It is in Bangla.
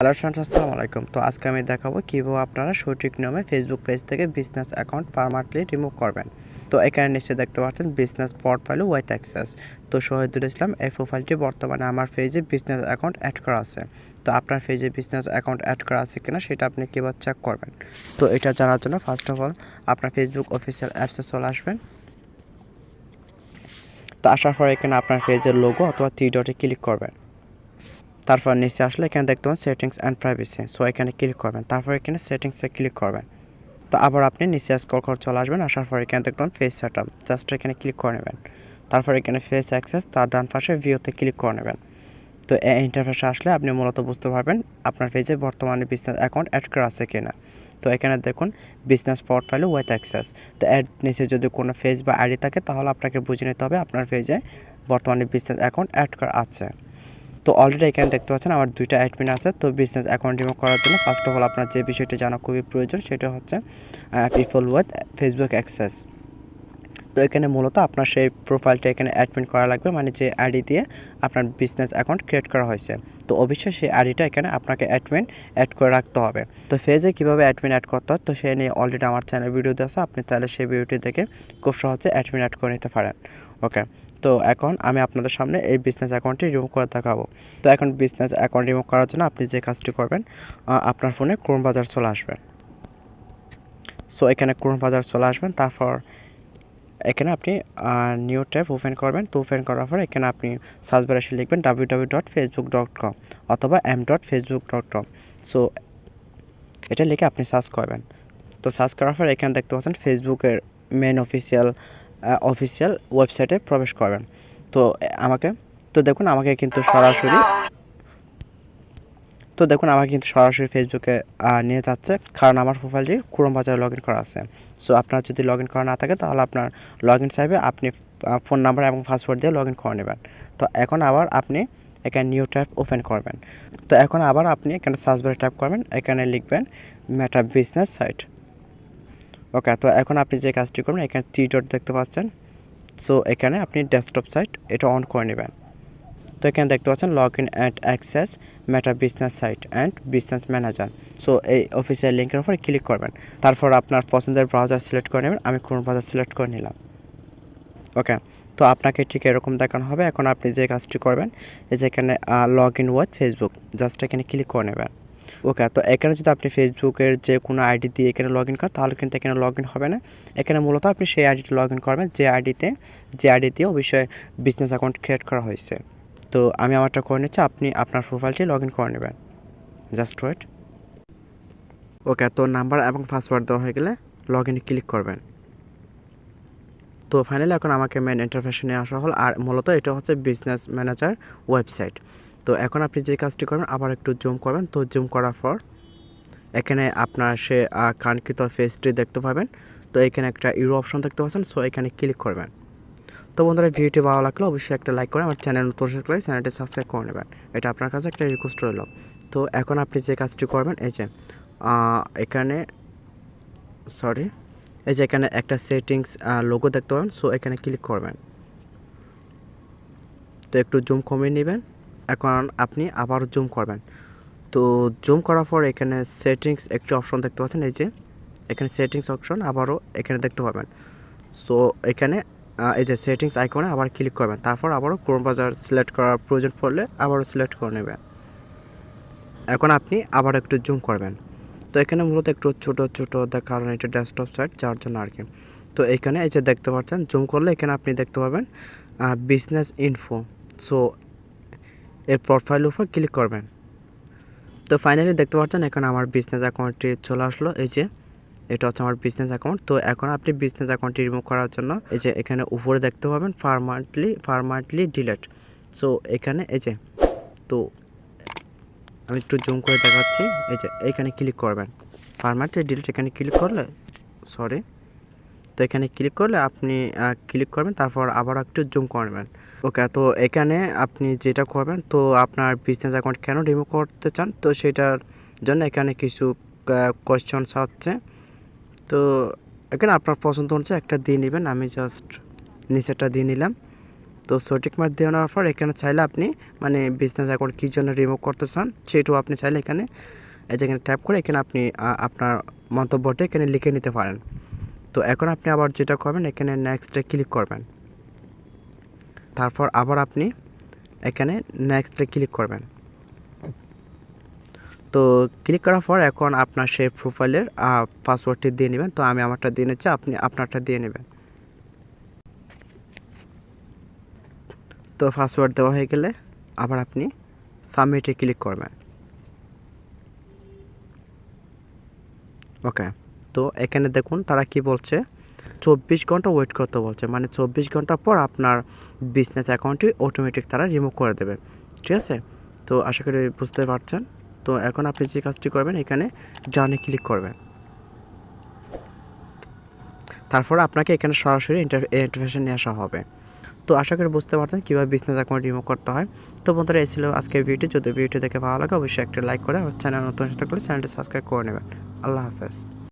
হ্যালো ফ্রেন্ডস, আসসালামু আলাইকুম। তো আজকে আমি দেখাবো কীভাবে আপনারা সঠিক নিয়মে ফেসবুক পেজ থেকে বিজনেস অ্যাকাউন্ট পার্মানেন্টলি রিমুভ করবেন। তো এখানে নিচে দেখতে পাচ্ছেন বিজনেস পোর্টফোলিও উইথ অ্যাক্সেস। তো শহীদুল ইসলাম এই প্রোফাইলটি বর্তমানে আমার পেজে বিজনেস অ্যাকাউন্ট অ্যাড করা আছে। তো আপনার পেজে বিজনেস অ্যাকাউন্ট অ্যাড করা আছে কিনা সেটা আপনি কীভাবে চেক করবেন। তো এটা জানার জন্য ফার্স্ট অফ অল আপনার ফেসবুক অফিসিয়াল অ্যাপসে চলে আসবেন। তো আসার পর এখানে আপনার পেজের লোগো অথবা থ্রি ডটে ক্লিক করবেন। তারপর নিচে আসলে এখানে দেখতে পাবেন সেটিংস অ্যান্ড প্রাইভেসি। সো এখানে ক্লিক করবেন, তারপর এখানে সেটিংসে ক্লিক করবেন। তো আবার আপনি নিচে স্ক্রল করে চলে আসবেন। আসার পর এখানে দেখবেন ফেস সেটআপ, জাস্ট এখানে ক্লিক করে নেবেন। তারপর এখানে ফেস অ্যাক্সেস, তার ডান পাশে ভিউতে ক্লিক করে নেবেন। তো এই ইন্টারফেসে আসলে আপনি মূলত বুঝতে পারবেন আপনার পেজে বর্তমানে বিজনেস অ্যাকাউন্ট অ্যাড করা আছে কিনা। তো এখানে দেখুন বিজনেস পোর্টফোলিও উইথ অ্যাক্সেস। তো এর নিচে যদি কোনো পেজ বা আইডি থাকে তাহলে আপনাকে বুঝে নিতে হবে আপনার পেজে বর্তমানে বিজনেস অ্যাকাউন্ট অ্যাড করা আছে। তো অলরেডি এখানে দেখতে পাচ্ছেন আমার 2টা অ্যাডমিন আছে। তো বিজনেস অ্যাকাউন্ট রিমুভ করার জন্য ফার্স্ট অফ অল আপনার যে বিষয়টি জানা খুবই প্রয়োজন সেটা হচ্ছে পিপল উইথ ফেসবুক অ্যাক্সেস। তো এখানে মূলত আপনার সেই প্রোফাইলটা এখানে অ্যাডমিন করা লাগবে, মানে যে আইডি দিয়ে আপনার বিজনেস অ্যাকাউন্ট ক্রিয়েট করা হয়েছে। তো অবশ্যই সেই আইডিটা এখানে আপনাকে অ্যাডমিন অ্যাড করে রাখতে হবে। তো পেজে কীভাবে অ্যাডমিন অ্যাড করতে হয় তো সে নিয়ে অলরেডি আমার চ্যানেল ভিডিও দেওয়া আছে, আপনি চাইলে সেই ভিডিওটি দেখে খুব সহজে অ্যাডমিন অ্যাড করে নিতে পারেন। ওকে, তো এখন আমি আপনাদের সামনে এই বিজনেস অ্যাকাউন্টটি রিমুভ করে দেখাবো। তো এখন বিজনেস অ্যাকাউন্ট রিমুভ করার জন্য আপনি যে কাজটি করবেন, আপনার ফোনে ক্রোম ব্রাউজার চলে আসবেন। সো এখানে ক্রোম ব্রাউজার চলে আসবেন, তারপর এখানে আপনি নিউ ট্যাব ওপেন করবেন। তো ওপেন করার পর এখানে আপনি সার্চ বারে এসে লিখবেন www.facebook.com অথবা m.facebook.com। সো এটা লিখে আপনি সার্চ করবেন। তো সার্চ করার পর এখানে দেখতে পাচ্ছেন ফেসবুকের মেন অফিসিয়াল ওয়েবসাইটে প্রবেশ করবেন। তো আমাকে দেখুন আমাকে কিন্তু সরাসরি ফেসবুকে নিয়ে যাচ্ছে, কারণ আমার প্রোফাইলটি ক্রোম ব্রাউজারে লগ ইন করা আছে। সো আপনার যদি লগ ইন করা না থাকে তাহলে আপনার লগ ইন চাইবে, আপনি ফোন নাম্বার এবং পাসওয়ার্ড দিয়ে লগ ইন করে নেবেন। তো এখন আবার আপনি এখানে নিউ ট্যাব ওপেন করবেন। তো এখন আবার আপনি এখানে সার্চ বারে ট্যাপ করবেন, এখানে লিখবেন মেটা বিজনেস সাইট। ওকে, তো এখন আপনি যে কাজটি করবেন এখানে থ্রি ডট দেখতে পাচ্ছেন। সো এখানে আপনি ডেস্কটপ সাইট এটা অন করে নেবেন। তো এখানে দেখতে পাচ্ছেন log in and access Meta business site and business manager. So এই অফিসিয়াল লিঙ্কের উপরে ক্লিক করবেন। তারপর আপনার পছন্দের ব্রাউজার সিলেক্ট করে নেবেন। আমি ক্রোম ব্রাউজার সিলেক্ট করে নিলাম। ওকে, তো আপনাকে ঠিক এরকম দেখানো হবে। এখন আপনি যে কাজটি করবেন এই যে এখানে log in with Facebook, just এখানে ক্লিক করে নেবেন। ওকে, তো এখানে যদি আপনি ফেসবুকের যে কোনো আইডি দিয়ে এখানে লগ ইন করেন তাহলে কিন্তু এখানে লগ ইন হবে না। এখানে মূলত আপনি সেই আইডিতে লগ ইন করবেন যে আইডি দিয়ে অবশ্যই বিজনেস অ্যাকাউন্ট ক্রিয়েট করা হয়েছে। তো আমি আমারটা করে নিচ্ছি, আপনি আপনার প্রোফাইলটি লগ ইন করে নেবেন। Just wait. ওকে, তো নাম্বার এবং পাসওয়ার্ড দেওয়া হয়ে গেলে লগ ইনে ক্লিক করবেন। তো ফাইনালি এখন আমাকে মেন ইন্টারফেসে নিয়ে আসা হল, আর মূলত এটা হচ্ছে বিজনেস ম্যানেজার ওয়েবসাইট। তো এখন আপনি যে কাজটি করবেন আবার একটু জুম করবেন। তো জুম করার পর এখানে আপনার সে কাঙ্ক্ষিত পেজটি দেখতে পাবেন। তো এখানে একটা ইউরো অপশন দেখতে পাচ্ছেন। সো এখানে ক্লিক করবেন। তো বন্ধুরা, ভিডিওটি ভালো লাগলে অবশ্যই একটা লাইক করে আমার চ্যানেল নতুন করে চ্যানেলটি সাবস্ক্রাইব করে নেবেন। এটা আপনার কাছে একটা রিকোয়েস্ট রইল। তো এখন আপনি যে কাজটি করবেন এই যে এখানে এখানে একটা সেটিংস লোগো দেখতে পাবেন। সো এখানে ক্লিক করবেন। তো একটু জুম কমিয়ে নেবেন। এখন আপনি আবার জুম করবেন। তো জুম করার পর এখানে সেটিংস একটি অপশন দেখতে পাচ্ছেন, এই যে এখানে সেটিংস অপশন আবারও এখানে দেখতে পাবেন। সো এখানে এই যে সেটিংস আইকনে আবার ক্লিক করবেন। তারপর আবারও ক্রোম ব্রাউজার সিলেক্ট করার প্রয়োজন পড়লে আবারও সিলেক্ট করে নেবেন। এখন আপনি আবার একটু জুম করবেন। তো এখানে মূলত একটু ছোটো কারণ এটা ডেস্কটপ সাইট যার জন্য আর কি। তো এখানে এই যে দেখতে পাচ্ছেন জুম করলে এখানে আপনি দেখতে পাবেন বিজনেস ইনফো। সো এর প্রোফাইলের উপর ক্লিক করবেন। তো ফাইনালি দেখতে পাচ্ছেন এখানে আমার বিজনেস অ্যাকাউন্টটি চলে আসলো। এই যে এটা হচ্ছে আমার বিজনেস অ্যাকাউন্ট। তো এখন আপনি বিজনেস অ্যাকাউন্টটি রিমুভ করার জন্য এই যে এখানে উপরে দেখতে পাবেন পার্মানেন্টলি ডিলিট। সো এখানে এই যে, তো আমি একটু জুম করে দেখাচ্ছি, এই যে এইখানে ক্লিক করবেন। পার্মানেন্টলি ডিলিট এখানে ক্লিক করলে তো এখানে ক্লিক করলে আপনি ক্লিক করবেন, তারপর আবার একটু জুম করবেন। ওকে, তো এখানে আপনি যেটা করবেন, তো আপনার বিজনেস অ্যাকাউন্ট কেন রিমুভ করতে চান তো সেটার জন্য এখানে কিছু কোয়েশ্চনস হচ্ছে। তো এখানে আপনার পছন্দ অনুযায়ী একটা দিয়ে নেবেন। আমি জাস্ট নিচেরটা দিয়ে নিলাম। তো সঠিক মার্ক দিয়ে নেওয়ার পর এখানে চাইলে আপনি মানে বিজনেস অ্যাকাউন্ট কী জন্য রিমুভ করতে চান সেটাও আপনি চাইলে এখানে এই যেখানে ট্যাপ করে এখানে আপনি আপনার মন্তব্যটা এখানে লিখে নিতে পারেন। তো এখন আপনি আবার যেটা করবেন এখানে নেক্সটে ক্লিক করবেন, তারপর আবার আপনি এখানে নেক্সটে ক্লিক করবেন। তো ক্লিক করার পর এখন আপনার সেই প্রোফাইলের পাসওয়ার্ডটি দিয়ে নেবেন। তো আমি আমারটা দিয়ে নিচ্ছি, আপনি আপনারটা দিয়ে নেবেন। তো পাসওয়ার্ড দেওয়া হয়ে গেলে আবার আপনি সাবমিটে ক্লিক করবেন। ওকে, তো এখানে দেখুন তারা কি বলছে, 24 ঘন্টা ওয়েট করতে বলছে, মানে 24 ঘন্টা পর আপনার বিজনেস অ্যাকাউন্টটি অটোমেটিক তারা রিমুভ করে দেবে। ঠিক আছে, তো আশা করি বুঝতে পারছেন। তো এখন আপনি যে কাজটি করবেন এখানে ডানে ক্লিক করবেন, তারপর আপনাকে এখানে সরাসরি ইন্টারফেসে নিয়ে আসা হবে। তো আশা করি বুঝতে পারছেন কীভাবে বিজনেস অ্যাকাউন্ট রিমুভ করতে হয়। তো বন্ধুরা এই ছিল আজকের ভিডিও। যদি ভিডিও দেখে ভালো লাগে অবশ্যই একটা লাইক করে, আর চ্যানেল নতুন সাথে করলে চ্যানেলটি সাবস্ক্রাইব করে নেবেন। আল্লাহ হাফেজ।